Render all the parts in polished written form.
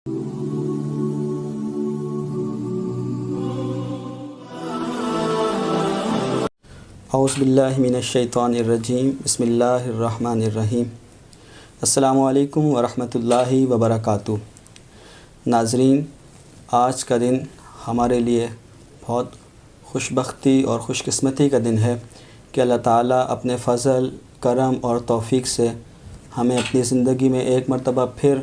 اعوذ باللہ من الشیطان الرجیم بسم اللہ الرحمن الرحیم السلام علیکم ورحمۃ اللہ وبرکاتہ۔ ناظرین، آج کا دن ہمارے لیے بہت خوش بختی اور خوش قسمتی کا دن ہے کہ اللہ تعالیٰ اپنے فضل، کرم اور توفیق سے ہمیں اپنی زندگی میں ایک مرتبہ پھر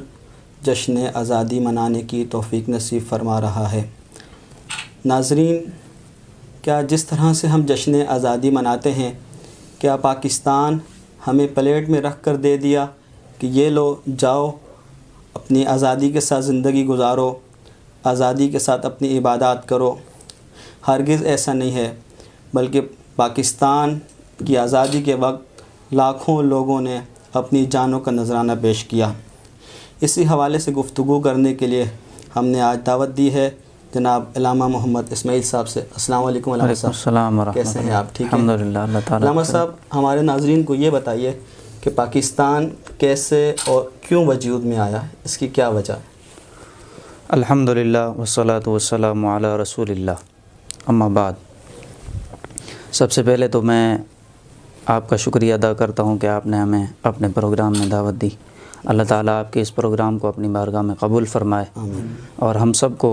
جشن آزادی منانے کی توفیق نصیب فرما رہا ہے۔ ناظرین، کیا جس طرح سے ہم جشن آزادی مناتے ہیں، کیا پاکستان ہمیں پلیٹ میں رکھ کر دے دیا کہ یہ لو جاؤ اپنی آزادی کے ساتھ زندگی گزارو، آزادی کے ساتھ اپنی عبادات کرو؟ ہرگز ایسا نہیں ہے، بلکہ پاکستان کی آزادی کے وقت لاکھوں لوگوں نے اپنی جانوں کا نذرانہ پیش کیا۔ اسی حوالے سے گفتگو کرنے کے لیے ہم نے آج دعوت دی ہے جناب علامہ محمد اسماعیل صاحب سے۔ السلام علیکم علامہ صاحب۔ السلام ورحمۃ اللہ۔ کیسے ہیں آپ؟ ٹھیک ہیں الحمدللہ، اللہ تعالیٰ۔ علامہ صاحب، ہمارے ناظرین کو یہ بتائیے کہ پاکستان کیسے اور کیوں وجود میں آیا، اس کی کیا وجہ؟ الحمدللہ والصلاۃ والسلام علی رسول اللہ، اما بعد۔ سب سے پہلے تو میں آپ کا شکریہ ادا کرتا ہوں کہ آپ نے ہمیں اپنے پروگرام میں دعوت دی۔ اللہ تعالیٰ آپ کے اس پروگرام کو اپنی بارگاہ میں قبول فرمائے، اور ہم سب کو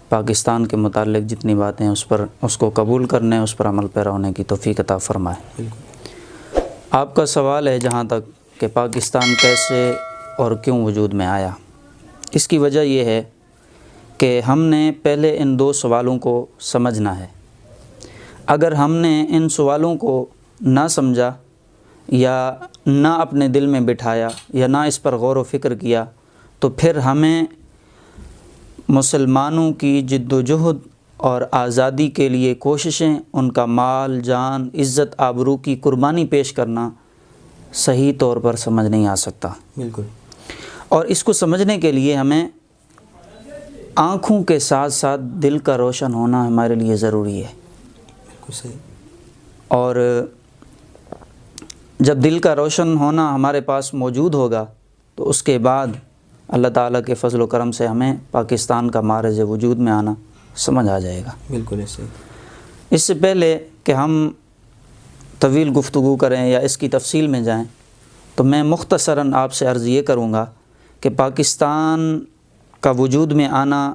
پاکستان کے متعلق جتنی باتیں ہیں اس کو قبول کرنے، اس پر عمل پیرا ہونے کی توفیق عطا فرمائے۔ آپ کا سوال ہے جہاں تک کہ پاکستان کیسے اور کیوں وجود میں آیا، اس کی وجہ یہ ہے کہ ہم نے پہلے ان دو سوالوں کو سمجھنا ہے۔ اگر ہم نے ان سوالوں کو نہ سمجھا یا نہ اپنے دل میں بٹھایا یا نہ اس پر غور و فکر کیا تو پھر ہمیں مسلمانوں کی جد و جہد اور آزادی کے لیے کوششیں، ان کا مال، جان، عزت، آبرو کی قربانی پیش کرنا صحیح طور پر سمجھ نہیں آ سکتا۔ بالکل۔ اور اس کو سمجھنے کے لیے ہمیں آنکھوں کے ساتھ ساتھ دل کا روشن ہونا ہمارے لیے ضروری ہے۔ بالکل صحیح۔ اور جب دل کا روشن ہونا ہمارے پاس موجود ہوگا تو اس کے بعد اللہ تعالیٰ کے فضل و کرم سے ہمیں پاکستان کا معرض وجود میں آنا سمجھ آ جائے گا۔ بالکل ایسے۔ اس سے پہلے کہ ہم طویل گفتگو کریں یا اس کی تفصیل میں جائیں تو میں مختصراً آپ سے عرض یہ کروں گا کہ پاکستان کا وجود میں آنا،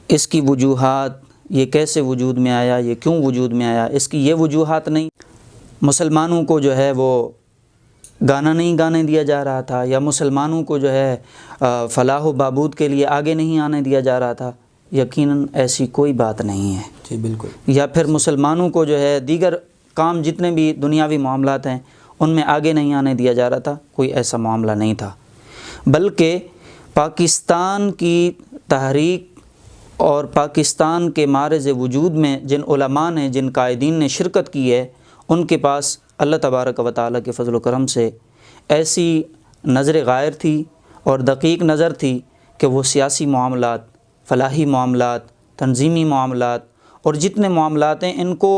اس کی وجوہات، یہ کیسے وجود میں آیا، یہ کیوں وجود میں آیا، اس کی یہ وجوہات نہیں۔ مسلمانوں کو جو ہے وہ گانا نہیں گانے دیا جا رہا تھا، یا مسلمانوں کو جو ہے فلاح و بہبود کے لیے آگے نہیں آنے دیا جا رہا تھا، یقیناً ایسی کوئی بات نہیں ہے۔ جی بالکل۔ یا پھر مسلمانوں کو جو ہے دیگر کام جتنے بھی دنیاوی معاملات ہیں ان میں آگے نہیں آنے دیا جا رہا تھا، کوئی ایسا معاملہ نہیں تھا، بلکہ پاکستان کی تحریک اور پاکستان کے معرض وجود میں جن علماء نے، جن قائدین نے شرکت کی ہے، ان کے پاس اللہ تبارک و تعالیٰ کے فضل و کرم سے ایسی نظر غائر تھی اور دقیق نظر تھی کہ وہ سیاسی معاملات، فلاحی معاملات، تنظیمی معاملات اور جتنے معاملات ہیں ان کو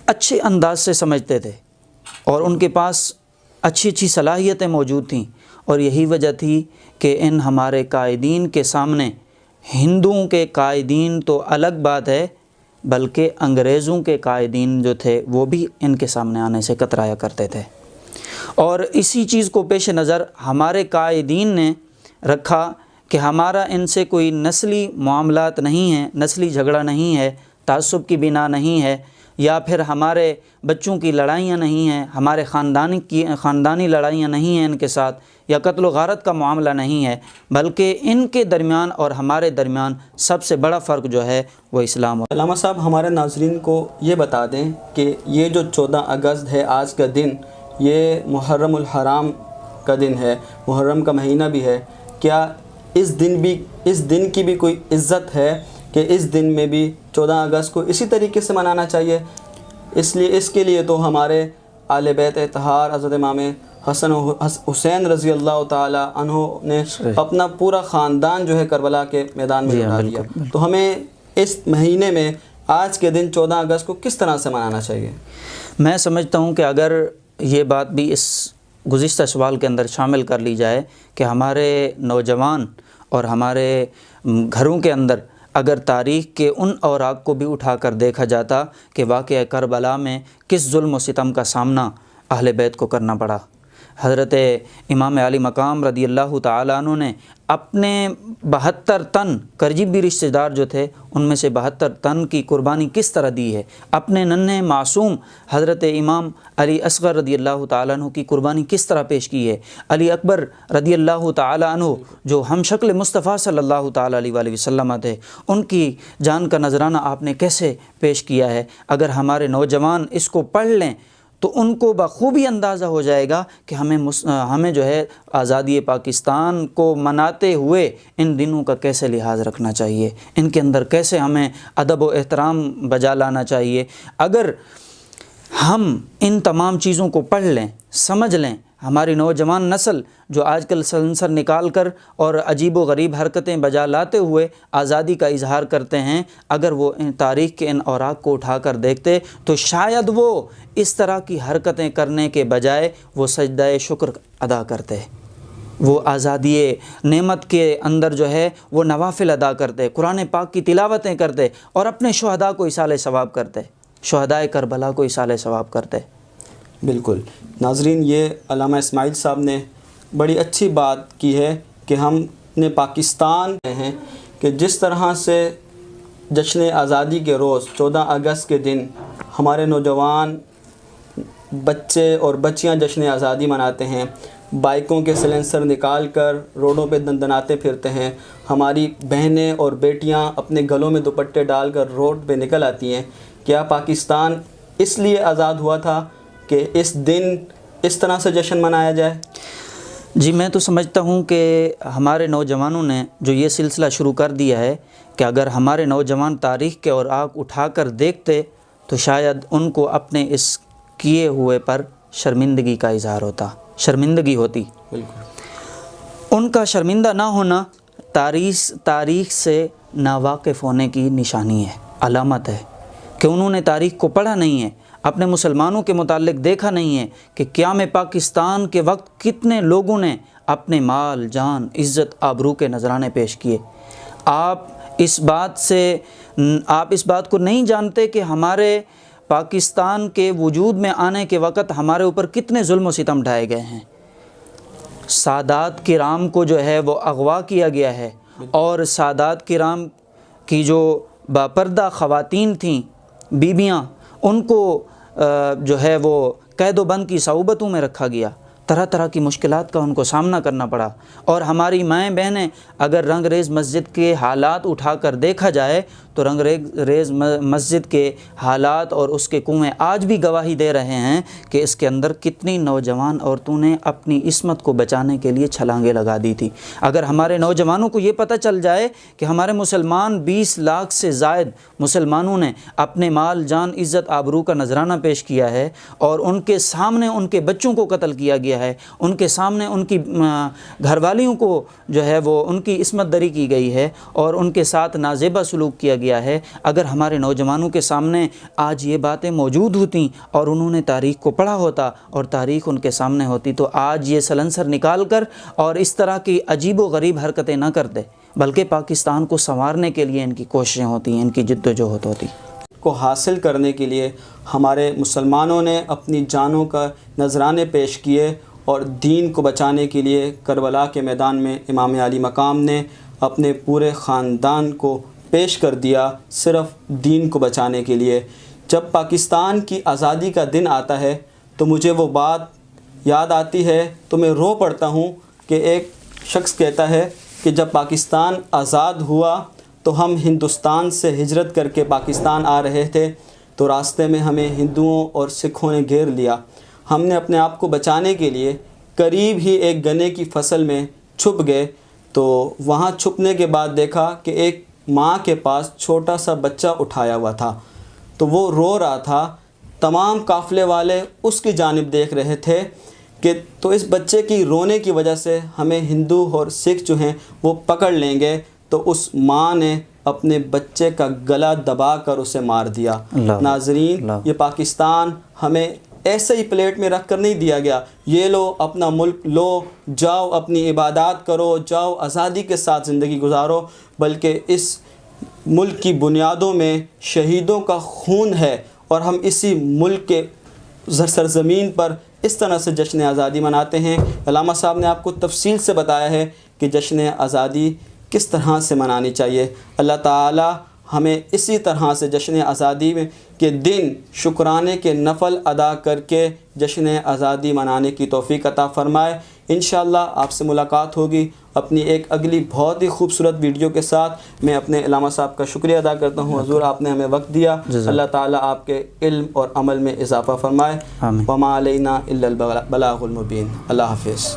اچھے انداز سے سمجھتے تھے، اور ان کے پاس اچھی صلاحیتیں موجود تھیں۔ اور یہی وجہ تھی کہ ان ہمارے قائدین کے سامنے، ہندوؤں کے قائدین تو الگ بات ہے، بلکہ انگریزوں کے قائدین جو تھے وہ بھی ان کے سامنے آنے سے کترایا کرتے تھے۔ اور اسی چیز کو پیش نظر ہمارے قائدین نے رکھا کہ ہمارا ان سے کوئی نسلی معاملات نہیں ہیں، نسلی جھگڑا نہیں ہے، تعصب کی بنا نہیں ہے، یا پھر ہمارے بچوں کی لڑائیاں نہیں ہیں، ہمارے خاندانی لڑائیاں نہیں ہیں ان کے ساتھ، یا قتل و غارت کا معاملہ نہیں ہے، بلکہ ان کے درمیان اور ہمارے درمیان سب سے بڑا فرق جو ہے وہ اسلام۔ علامہ صاحب، ہمارے ناظرین کو یہ بتا دیں کہ یہ جو 14 اگست ہے آج کا دن، یہ محرم الحرام کا دن ہے، محرم کا مہینہ بھی ہے، کیا اس دن کی بھی کوئی عزت ہے کہ اس دن میں بھی 14 اگست کو اسی طریقے سے منانا چاہیے؟ اس کے لیے تو ہمارے اہل بیت اطہار حضرت امام حسن و حسین رضی اللہ تعالی عنہ نے اپنا پورا خاندان جو ہے کربلا کے میدان میں لگا دیا، تو ہمیں اس مہینے میں آج کے دن 14 اگست کو کس طرح سے منانا چاہیے؟ میں سمجھتا ہوں کہ اگر یہ بات بھی اس گزشتہ سوال کے اندر شامل کر لی جائے کہ ہمارے نوجوان اور ہمارے گھروں کے اندر اگر تاریخ کے ان اوراق کو بھی اٹھا کر دیکھا جاتا کہ واقعہ کربلا میں کس ظلم و ستم کا سامنا اہل بیت کو کرنا پڑا۔ حضرت امام علی مقام رضی اللہ تعالیٰ عنہ نے اپنے 72 تن قریبی رشتہ دار جو تھے ان میں سے 72 تن کی قربانی کس طرح دی ہے، اپنے ننھے معصوم حضرت امام علی اصغر رضی اللہ تعالیٰ عنہ کی قربانی کس طرح پیش کی ہے، علی اکبر رضی اللہ تعالیٰ عنہ جو ہم شکل مصطفیٰ صلی اللہ تعالیٰ علیہ وآلہ وسلم تھے، ان کی جان کا نذرانہ آپ نے کیسے پیش کیا ہے۔ اگر ہمارے نوجوان اس کو پڑھ لیں تو ان کو بخوبی اندازہ ہو جائے گا کہ ہمیں جو ہے آزادی پاکستان کو مناتے ہوئے ان دنوں کا کیسے لحاظ رکھنا چاہیے، ان کے اندر کیسے ہمیں ادب و احترام بجا لانا چاہیے۔ اگر ہم ان تمام چیزوں کو پڑھ لیں، سمجھ لیں، ہماری نوجوان نسل جو آج کل سلنسر نکال کر اور عجیب و غریب حرکتیں بجا لاتے ہوئے آزادی کا اظہار کرتے ہیں، اگر وہ تاریخ کے ان اوراق کو اٹھا کر دیکھتے تو شاید وہ اس طرح کی حرکتیں کرنے کے بجائے وہ سجدہ شکر ادا کرتے، وہ آزادی نعمت کے اندر جو ہے وہ نوافل ادا کرتے، قرآن پاک کی تلاوتیں کرتے اور اپنے شہداء کو ایصال ثواب کرتے، شہدائے کربلا کو ایصال ثواب کرتے۔ بالکل ناظرین، یہ علامہ اسماعیل صاحب نے بڑی اچھی بات کی ہے کہ ہم نے پاکستان میں ہیں کہ جس طرح سے جشن آزادی کے روز 14 اگست کے دن ہمارے نوجوان بچے اور بچیاں جشن آزادی مناتے ہیں، بائکوں کے سلنسر نکال کر روڈوں پہ دندناتے پھرتے ہیں، ہماری بہنیں اور بیٹیاں اپنے گلوں میں دوپٹے ڈال کر روڈ پہ نکل آتی ہیں۔ کیا پاکستان اس لیے آزاد ہوا تھا کہ اس دن اس طرح سے جشن منایا جائے؟ جی میں تو سمجھتا ہوں کہ ہمارے نوجوانوں نے جو یہ سلسلہ شروع کر دیا ہے کہ اگر ہمارے نوجوان تاریخ کے اوراق اٹھا کر دیکھتے تو شاید ان کو اپنے اس کیے ہوئے پر شرمندگی کا اظہار ہوتا، شرمندگی ہوتی۔ بالکل ان کا شرمندہ نہ ہونا تاریخ سے ناواقف ہونے کی نشانی ہے، علامت ہے کہ انہوں نے تاریخ کو پڑھا نہیں ہے، اپنے مسلمانوں کے متعلق دیکھا نہیں ہے کہ قیام پاکستان کے وقت کتنے لوگوں نے اپنے مال، جان، عزت، آبرو کے نذرانے پیش کیے۔ آپ اس بات کو نہیں جانتے کہ ہمارے پاکستان کے وجود میں آنے کے وقت ہمارے اوپر کتنے ظلم و ستم ڈھائے گئے ہیں۔ سادات کرام کو جو ہے وہ اغوا کیا گیا ہے، اور سادات کرام کی جو باپردہ خواتین تھیں، بیویاں، ان کو جو ہے وہ قید و بند کی صعوبتوں میں رکھا گیا، طرح طرح کی مشکلات کا ان کو سامنا کرنا پڑا۔ اور ہماری مائیں بہنیں، اگر رنگ ریز مسجد کے حالات اٹھا کر دیکھا جائے تو رنگ ریز مسجد کے حالات اور اس کے کنویں آج بھی گواہی دے رہے ہیں کہ اس کے اندر کتنی نوجوان عورتوں نے اپنی عصمت کو بچانے کے لیے چھلانگیں لگا دی تھی۔ اگر ہمارے نوجوانوں کو یہ پتہ چل جائے کہ ہمارے مسلمان 20 لاکھ سے زائد مسلمانوں نے اپنے مال، جان، عزت، آبرو کا نذرانہ پیش کیا ہے اور ان کے سامنے ان کے بچوں کو قتل کیا گیا ہے، ان کے سامنے ان کی گھر والیوں کو جو ہے وہ ان کی عصمت دری کی گئی ہے اور ان کے ساتھ نازیبہ سلوک کیا گیا ہے، اگر ہمارے نوجوانوں کے سامنے آج یہ باتیں موجود ہوتیں اور انہوں نے تاریخ کو پڑھا ہوتا اور تاریخ ان کے سامنے ہوتی تو آج یہ سلنسر نکال کر اور اس طرح کی عجیب و غریب حرکتیں نہ کرتے، بلکہ پاکستان کو سنوارنے کے لیے ان کی کوششیں ہوتی ہیں، ان کی جد و جہد ہوتی۔ کو حاصل کرنے کے لیے ہمارے مسلمانوں نے اپنی جانوں کا نذرانے پیش کیے اور دین کو بچانے کے لیے کربلا کے میدان میں امام علی مقام نے اپنے پورے خاندان کو پیش کر دیا صرف دین کو بچانے کے لیے۔ جب پاکستان کی آزادی کا دن آتا ہے تو مجھے وہ بات یاد آتی ہے تو میں رو پڑتا ہوں کہ ایک شخص کہتا ہے کہ جب پاکستان آزاد ہوا تو ہم ہندوستان سے ہجرت کر کے پاکستان آ رہے تھے تو راستے میں ہمیں ہندوؤں اور سکھوں نے گھیر لیا۔ ہم نے اپنے آپ کو بچانے کے لیے قریب ہی ایک گنے کی فصل میں چھپ گئے، تو وہاں چھپنے کے بعد دیکھا کہ ایک ماں کے پاس چھوٹا سا بچہ اٹھایا ہوا تھا، تو وہ رو رہا تھا۔ تمام قافلے والے اس کی جانب دیکھ رہے تھے کہ تو اس بچے کی رونے کی وجہ سے ہمیں ہندو اور سکھ جو ہیں وہ پکڑ لیں گے، تو اس ماں نے اپنے بچے کا گلا دبا کر اسے مار دیا۔ ناظرین، یہ پاکستان ہمیں ایسے ہی پلیٹ میں رکھ کر نہیں دیا گیا، یہ لو اپنا ملک لو، جاؤ اپنی عبادات کرو، جاؤ آزادی کے ساتھ زندگی گزارو، بلکہ اس ملک کی بنیادوں میں شہیدوں کا خون ہے، اور ہم اسی ملک کے سرزمین پر اس طرح سے جشن آزادی مناتے ہیں۔ علامہ صاحب نے آپ کو تفصیل سے بتایا ہے کہ جشن آزادی کس طرح سے منانی چاہیے۔ اللہ تعالی ہمیں اسی طرح سے جشن آزادی میں کے دن شکرانے کے نفل ادا کر کے جشن آزادی منانے کی توفیق عطا فرمائے۔ انشاءاللہ آپ سے ملاقات ہوگی اپنی ایک اگلی بہت ہی خوبصورت ویڈیو کے ساتھ۔ میں اپنے علامہ صاحب کا شکریہ ادا کرتا ہوں، حضور آپ نے ہمیں وقت دیا، اللہ تعالیٰ آپ کے علم اور عمل میں اضافہ فرمائے۔ وما علینا الا البلاغ المبین۔ اللہ حافظ۔